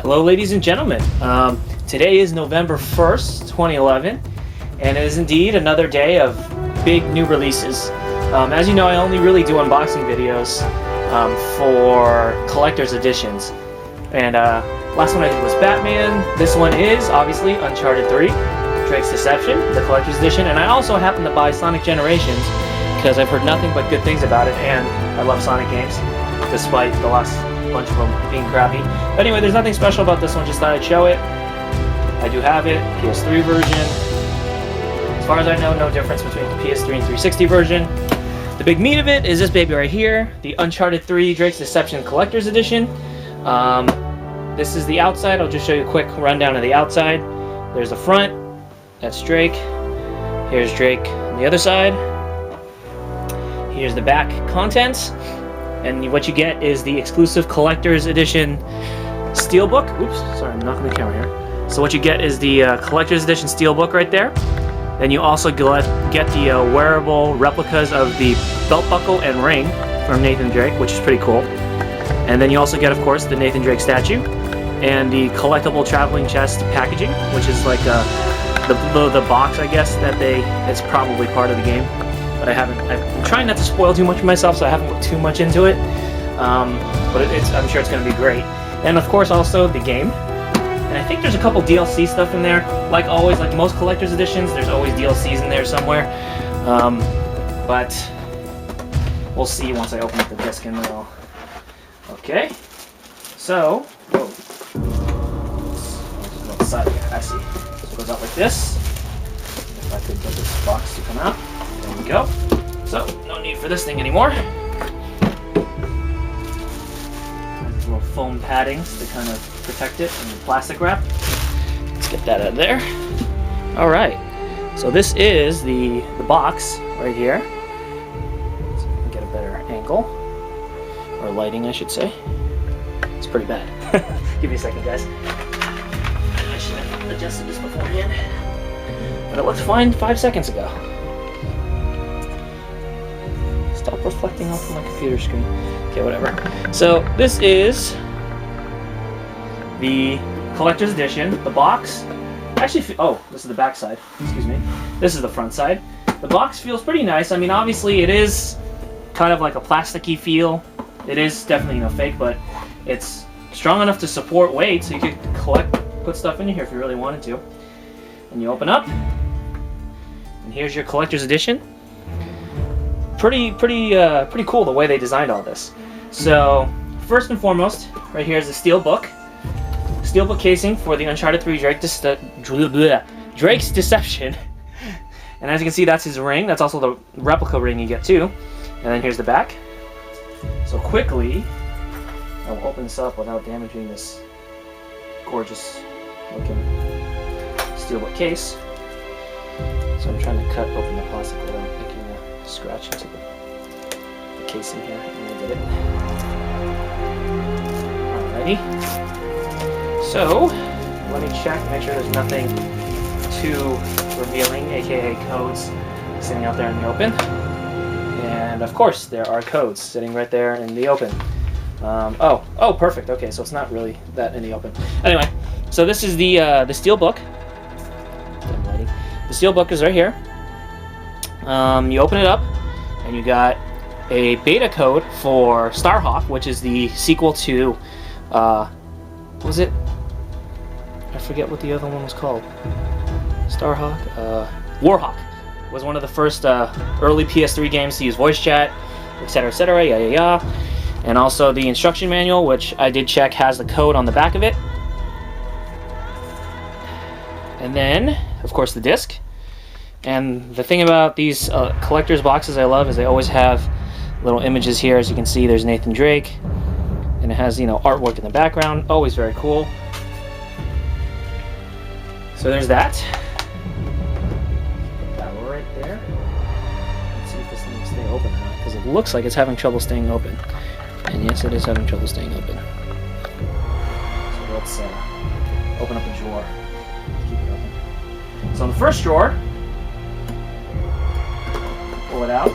Hello ladies and gentlemen, today is November 1st, 2011, and it is indeed another day of big new releases. As you know, I only really do unboxing videos for collector's editions, and last one I did was Batman. This one is obviously Uncharted 3, Drake's Deception, the collector's edition, and I also happen to buy Sonic Generations because I've heard nothing but good things about it, and I love Sonic games, despite the last bunch of them being crappy. But anyway, there's nothing special about this one, just thought I'd show it. I do have it, PS3 version. As far as I know, no difference between the PS3 and 360 version. The big meat of it is this baby right here, the Uncharted 3 Drake's Deception Collector's Edition. This is the outside. I'll just show you a quick rundown of the outside. There's the front, that's Drake. Here's Drake on the other side. Here's the back contents. And what you get is the exclusive collector's edition steelbook. Oops, sorry, I'm knocking the camera here. So what you get is the collector's edition steelbook right there. Then you also get the wearable replicas of the belt buckle and ring from Nathan Drake, which is pretty cool. And then you also get, of course, the Nathan Drake statue and the collectible traveling chest packaging, which is like the box, I guess, it's probably part of the game. But I'm trying not to spoil too much for myself, so I haven't looked too much into it. But I'm sure it's going to be great. And of course also the game. And I think there's a couple DLC stuff in there. Like always, like most collector's editions, there's always DLCs in there somewhere. But we'll see once I open up the disc and we'll... Okay. So, whoa. Outside here, I see. So it goes out like this. If I could get this box to come out. There we go. So, no need for this thing anymore. These little foam paddings to kind of protect it and the plastic wrap. Let's get that out of there. Alright, so this is the box right here. So we can get a better angle. Or lighting, I should say. It's pretty bad. Give me a second, guys. I should have adjusted this beforehand. But it looked fine 5 seconds ago. Stop reflecting off of my computer screen. Okay, whatever. So this is the collector's edition. The box actually, this is the back side. Excuse me. This is the front side. The box feels pretty nice. I mean, obviously it is kind of like a plasticky feel. It is definitely fake, but it's strong enough to support weight, so you could put stuff in here if you really wanted to. And you open up, and here's your collector's edition. Pretty cool the way they designed all this. So first and foremost, right here is the steelbook casing for the Uncharted 3 Drake's Deception. And as you can see, that's his ring. That's also the replica ring you get too. And then here's the back. So quickly, I will open this up without damaging this gorgeous looking steelbook case. So I'm trying to cut open the plastic without making a scratch into the casing here, and we'll get it. Alrighty. So, let me check, make sure there's nothing too revealing, aka codes, sitting out there in the open. And of course, there are codes sitting right there in the open. Oh, perfect. Okay, so it's not really that in the open. Anyway, so this is the steelbook. The steelbook is right here. You open it up, and you got a beta code for Starhawk, which is the sequel to, what was it? I forget what the other one was called. Starhawk? Warhawk was one of the first early PS3 games to use voice chat, etc., yeah. And also the instruction manual, which I did check has the code on the back of it. And then, of course, the disc. And the thing about these collector's boxes I love is they always have little images here. As you can see, there's Nathan Drake, and it has, artwork in the background. Always very cool. So there's that. Put that right there. Let's see if this thing will stay open or not, because it looks like it's having trouble staying open. And yes, it is having trouble staying open. So let's open up a drawer. Let's keep it open. So in the first drawer, pull it out.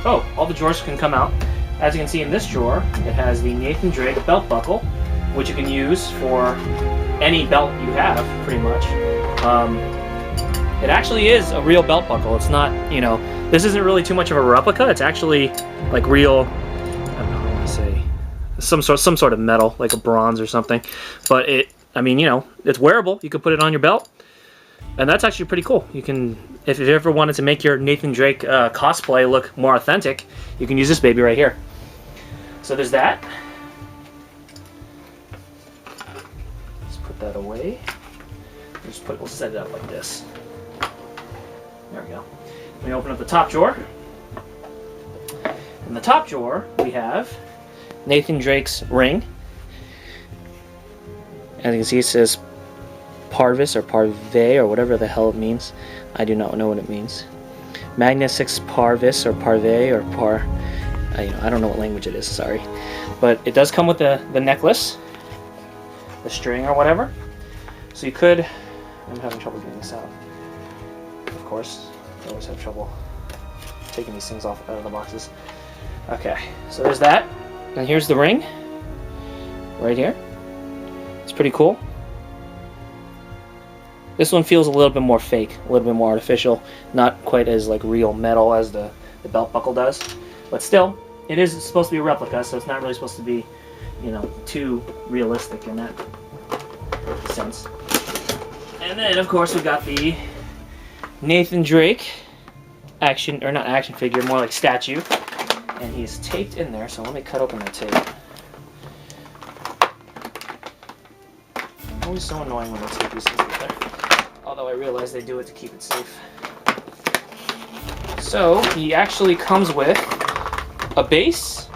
Oh, all the drawers can come out. As you can see in this drawer, it has the Nathan Drake belt buckle which you can use for any belt you have, pretty much. It actually is a real belt buckle. It's not, you know, this isn't really too much of a replica. It's actually like real, I don't know how I want to say, some sort of metal, like a bronze or something. But I mean, you know, it's wearable. You could put it on your belt, and that's actually pretty cool. You can, if you ever wanted to make your Nathan Drake cosplay look more authentic, you can use this baby right here. So there's that. Let's put that away. We'll set it up like this. There we go. Let me open up the top drawer. In the top drawer, we have Nathan Drake's ring. As you can see, it says Parvis or Parve or whatever the hell it means. I do not know what it means. Magnus 6 Parvis or Parve or I don't know what language it is, sorry. But it does come with the necklace, the string or whatever. So you could, I'm having trouble getting this out. Of course, I always have trouble taking these things out of the boxes. Okay, so there's that. And here's the ring, right here. It's pretty cool. This one feels a little bit more fake, a little bit more artificial, not quite as like real metal as the belt buckle does. But still, it is supposed to be a replica, so it's not really supposed to be, you know, too realistic in that sense. And then, of course, we got the Nathan Drake action, or not action figure, more like statue. And he's taped in there, so let me cut open the tape. Always so annoying when they tape these things together. Although I realize they do it to keep it safe. So, he actually comes with a base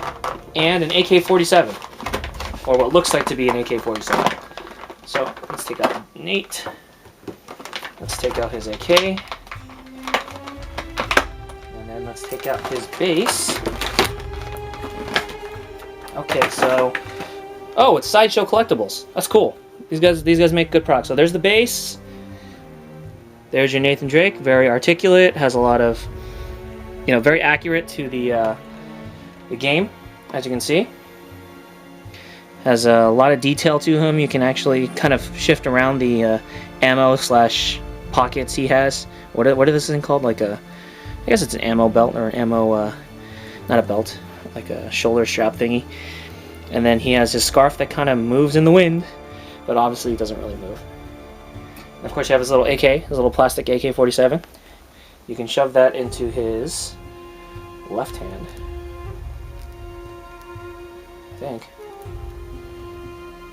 and an AK-47. Or what looks like to be an AK-47. So, let's take out Nate. Let's take out his AK. And then let's take out his base. Okay, so... Oh, it's Sideshow Collectibles. That's cool. These guys make good products. So there's the base. There's your Nathan Drake. Very articulate. Has a lot of... You know, very accurate to the game, as you can see. Has a lot of detail to him. You can actually kind of shift around the ammo / pockets he has. What is this thing called? Like a, I guess it's an ammo belt or an ammo, not a belt, like a shoulder strap thingy. And then he has his scarf that kind of moves in the wind, but obviously it doesn't really move. And of course you have his little AK, his little plastic AK-47. You can shove that into his left hand, I think.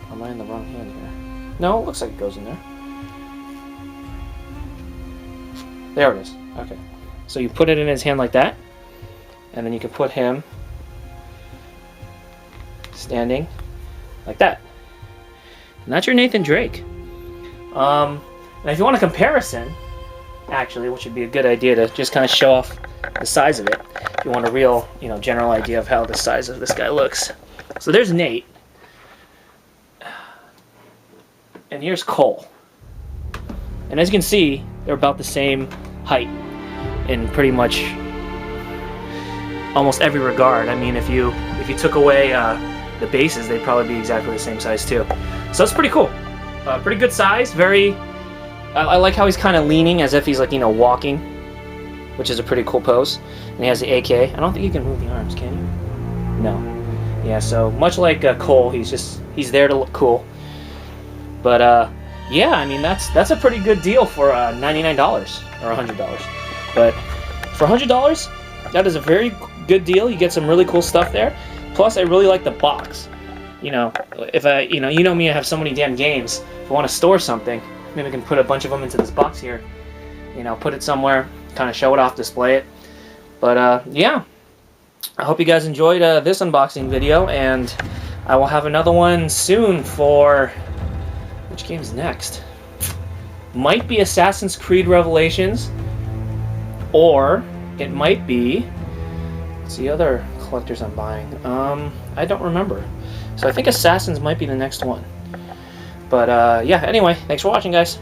Or am I in the wrong hand here? No, it looks like it goes in there. There it is. Okay. So you put it in his hand like that, and then you can put him standing like that. And that's your Nathan Drake. And if you want a comparison, actually, which would be a good idea to just kind of show off the size of it, if you want a real, you know, general idea of how the size of this guy looks. So there's Nate. And here's Cole. And as you can see, they're about the same height in pretty much almost every regard. I mean, if you took away the bases, they'd probably be exactly the same size too. So that's pretty cool. Pretty good size. Very. I like how he's kind of leaning as if he's like, you know, walking, which is a pretty cool pose. And he has the AK. I don't think you can move the arms, can you? No. Yeah. So much like Cole, he's there to look cool. But yeah, I mean that's a pretty good deal for $99 or $100. But for $100, that is a very good deal. You get some really cool stuff there. Plus, I really like the box. You know, if you know me, I have so many damn games. If I want to store something, maybe I can put a bunch of them into this box here. You know, put it somewhere, kind of show it off, display it. But yeah, I hope you guys enjoyed this unboxing video, and I will have another one soon for... Which game's next? Might be Assassin's Creed Revelations, or it might be... What's the other collectors I'm buying? I don't remember. So I think Assassins might be the next one. But yeah, anyway, thanks for watching, guys.